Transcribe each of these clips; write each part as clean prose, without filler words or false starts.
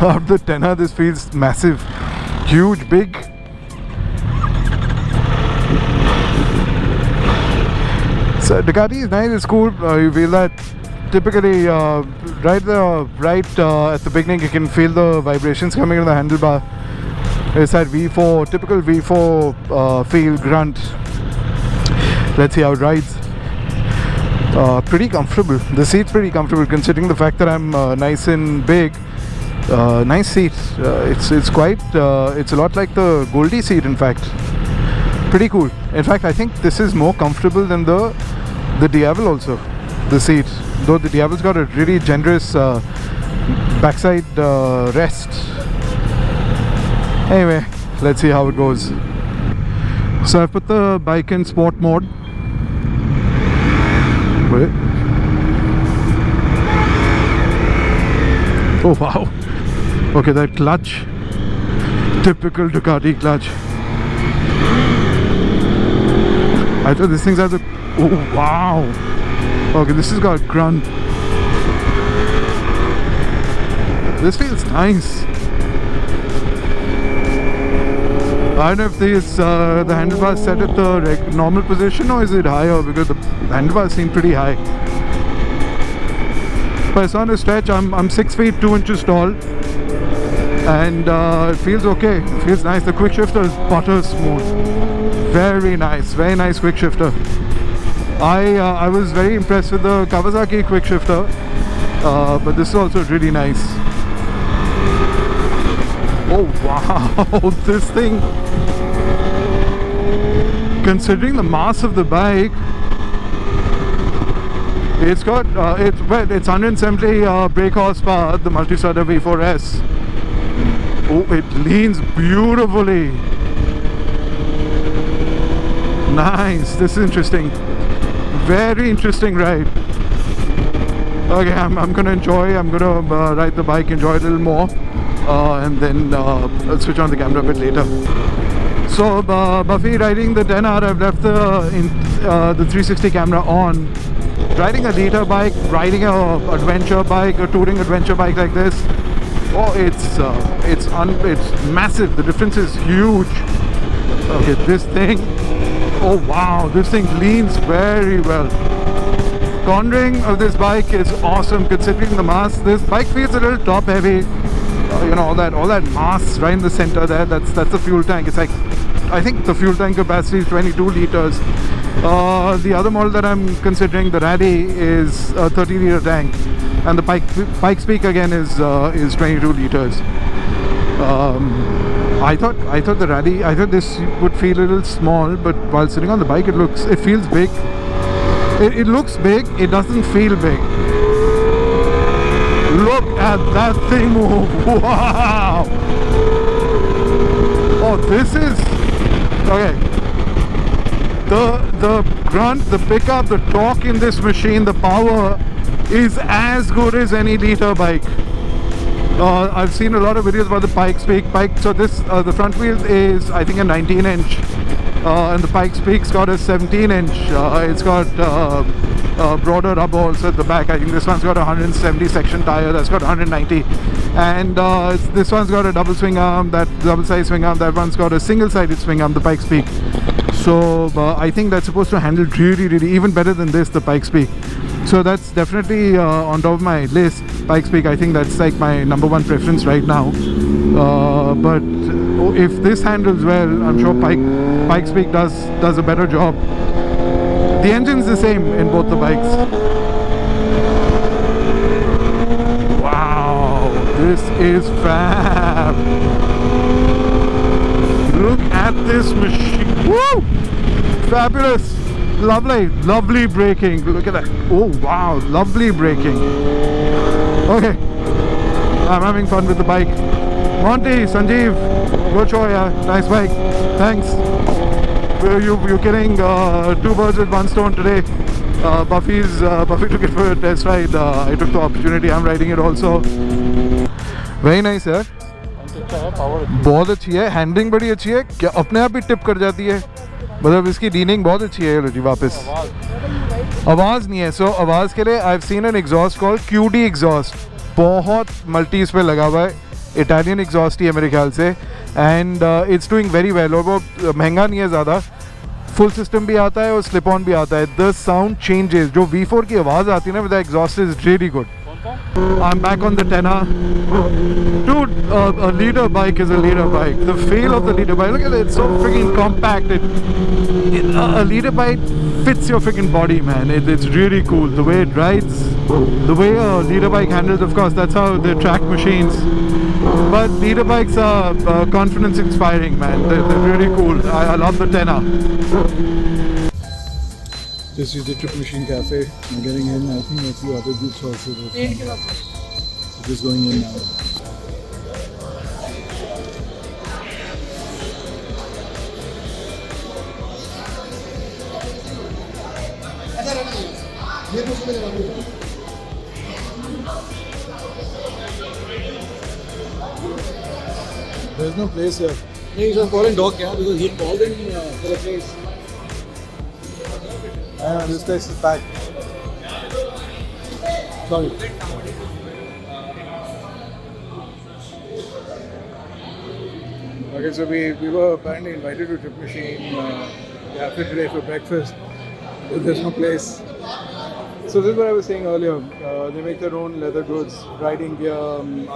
Up the tenor, this feels massive, huge, big. So Ducati is nice, it's cool. You feel that typically right at the beginning you can feel the vibrations coming in the handlebar. It's that V4, typical V4 feel, grunt. Let's see how it rides. Pretty comfortable. The seat's pretty comfortable considering the fact that I'm nice and big. Nice seat. It's quite. It's a lot like the Goldie seat, in fact. Pretty cool. In fact, I think this is more comfortable than the Diavel also. The seat, though the Diavel's got a really generous backside rest. Anyway, let's see how it goes. So I've put the bike in sport mode. Wait. Oh wow. Okay, that clutch. Typical Ducati clutch. I thought these things have the... Oh wow. Okay, this has got grunt. This feels nice. I don't know if these the handlebars set at the normal position or is it higher, because the handlebars seem pretty high. But it's on a stretch. I'm 6 feet 2 inches tall, and it feels okay. It feels nice. The quick shifter is butter smooth. Very nice quick shifter. I was very impressed with the Kawasaki quick shifter, but this is also really nice. Oh wow, this thing, considering the mass of the bike, it's got it's 170 brake horsepower, the Multistrada V4S. Oh, it leans beautifully. Nice. This is interesting. Very interesting ride. Okay, I'm gonna enjoy. I'm gonna ride the bike, enjoy it a little more, and then I'll switch on the camera a bit later. So Buffy riding the 10R, I've left the 360 camera on. Riding a liter bike, riding a adventure bike, a touring adventure bike like this, oh, it's massive. The difference is huge. Okay, this thing, oh wow, this thing leans very well. Cornering of this bike is awesome considering the mass. This bike feels a little top heavy. You know, all that mass right in the center there. That's the fuel tank. It's like, I think the fuel tank capacity is 22 liters. The other model that I'm considering, the Rally, is a 30-liter tank, and the Pikes Peak again is 22 liters. I thought the Rally, I thought this would feel a little small, but while sitting on the bike, it feels big. It looks big. It doesn't feel big. Look at that thing move! Wow! Oh, this is okay. The grunt, the pickup, the torque in this machine, the power is as good as any liter bike. I've seen a lot of videos about the Pikes Peak. So this, the front wheel is, I think, a 19-inch, and the Pikes Peak's got a 17-inch. It's got broader rubber also at the back. I think this one's got a 170 section tire. That's got 190, and this one's got a double swing arm. That double-sided swing arm. That one's got a single-sided swing arm. The Pikes Peak. So I think that's supposed to handle really even better than this, the Pikes Peak. So that's definitely on top of my list. Pikes Peak, I think that's like my #1 preference right now. But if this handles well, I'm sure Pikes Peak does a better job. The engine's the same in both the bikes. Wow, this is fab. Look at this machine. Woo! Fabulous. Lovely braking. Look at that. Oh wow, lovely braking. Okay, I'm having fun with the bike. Monty, Sanjeev, good show, yeah. Nice bike. Thanks. You're killing 2 birds with 1 stone today. Buffy took it for a test ride. I took the opportunity. I'm riding it also. Very nice, यार. बहुत अच्छी है. Handling बड़ी अच्छी है. क्या अपने आप ही टिप कर जाती है. मतलब इसकी लीनिंग बहुत अच्छी है जी. वापस आवाज़ नहीं है. सो आवाज़ के लिए I have seen an exhaust called QD exhaust. बहुत मल्टी इस पे लगा हुआ है. इटालियन एग्जॉस्ट ही है मेरे ख्याल से, and it's doing very well. और वो महंगा नहीं है ज़्यादा, फुल सिस्टम भी आता है और स्लिप ऑन भी आता है। द साउंड चेंजेस, जो V4 की आवाज़ आती है ना with the exhaust is really good. I'm back on the Tenna. Dude, a leader bike is a leader bike. The feel of the leader bike, look at it, it's so freaking compact. A leader bike fits your freaking body, man. It's really cool. The way it rides, the way a leader bike handles, of course, that's how they're track machines. But leader bikes are confidence inspiring, man. They're really cool. I love the Tenna. This is the Trip Machine Cafe. I'm getting in. I think a few other groups also. So just going in now. There's no place here. He's calling dog yeah, because he called in for a place. This place is packed. Sorry. Okay, so we were apparently invited to Trip Machine cafe today for breakfast, but there's no place. So this is what I was saying earlier. They make their own leather goods, riding gear,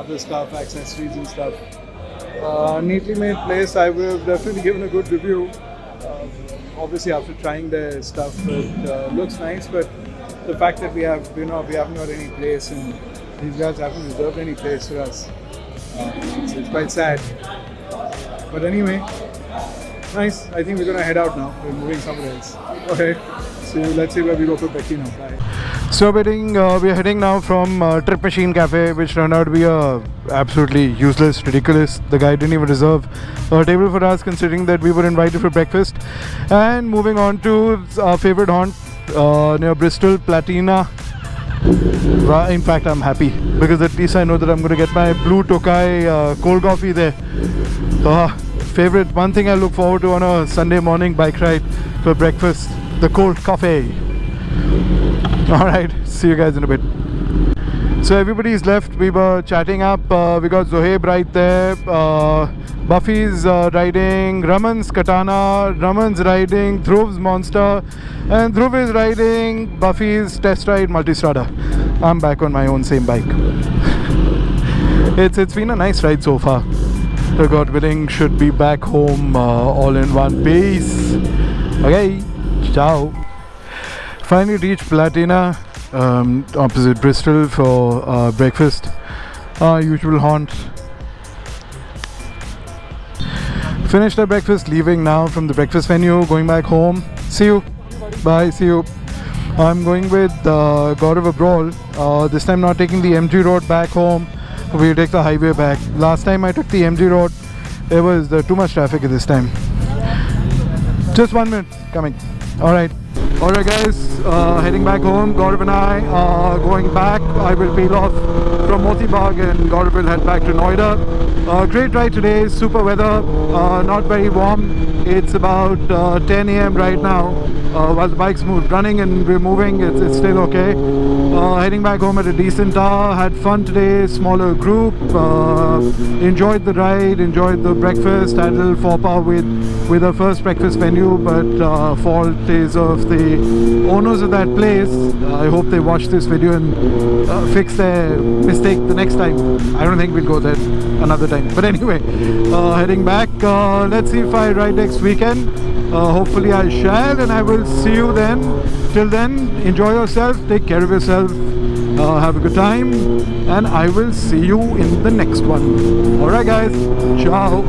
other stuff, accessories and stuff. Neatly made place. I would have definitely given a good review. Obviously after trying their stuff, it looks nice, but the fact that we haven't got any place and these guys haven't reserved any place for us, it's quite sad. But anyway, nice. I think we're gonna head out now. We're moving somewhere else. Okay, so let's see where we go for Becky now. Bye. So we're heading now from Trip Machine Cafe, which turned out to be absolutely useless, ridiculous. The guy didn't even reserve a table for us, considering that we were invited for breakfast. And moving on to our favorite haunt near Bristol, Platina. In fact, I'm happy because at least I know that I'm going to get my Blue Tokai cold coffee there. Favorite, one thing I look forward to on a Sunday morning bike ride for breakfast, the cold coffee. Alright, see you guys in a bit. So everybody's left. We were chatting up. We got Zohaib right there. Buffy's riding. Raman's Katana. Raman's riding. Dhruv's Monster. And Dhruv is riding Buffy's Test Ride Multistrada. I'm back on my own same bike. It's been a nice ride so far. God willing, should be back home all in one piece. Okay, ciao. Finally reached Platina, opposite Bristol for breakfast. Our usual haunt. Finished our breakfast, leaving now from the breakfast venue, going back home. See you. Bye, see you. I'm going with Gaurav Abroad. This time not taking the MG road back home. We'll take the highway back. Last time I took the MG road. There was too much traffic this time. Just 1 minute, coming. Alright. Alright guys, heading back home. Gaurav and I are going back. I will peel off from Moti Bagh and Gaurav will head back to Noida. Great ride today, super weather, not very warm. It's about 10 AM right now. While the bike's running and we're moving, it's still okay. Heading back home at a decent hour. Had fun today, smaller group. Enjoyed the ride, enjoyed the breakfast. Had a little faux pas with our first breakfast venue, but fault is of the owners of that place. I hope they watch this video and fix their mistake the next time. I don't think we'll go there another time. But anyway, heading back. Let's see if I ride next weekend. Hopefully I shall, and I will see you then. Till then, enjoy yourself, take care of yourself, have a good time, and I will see you in the next one. Alright guys, ciao.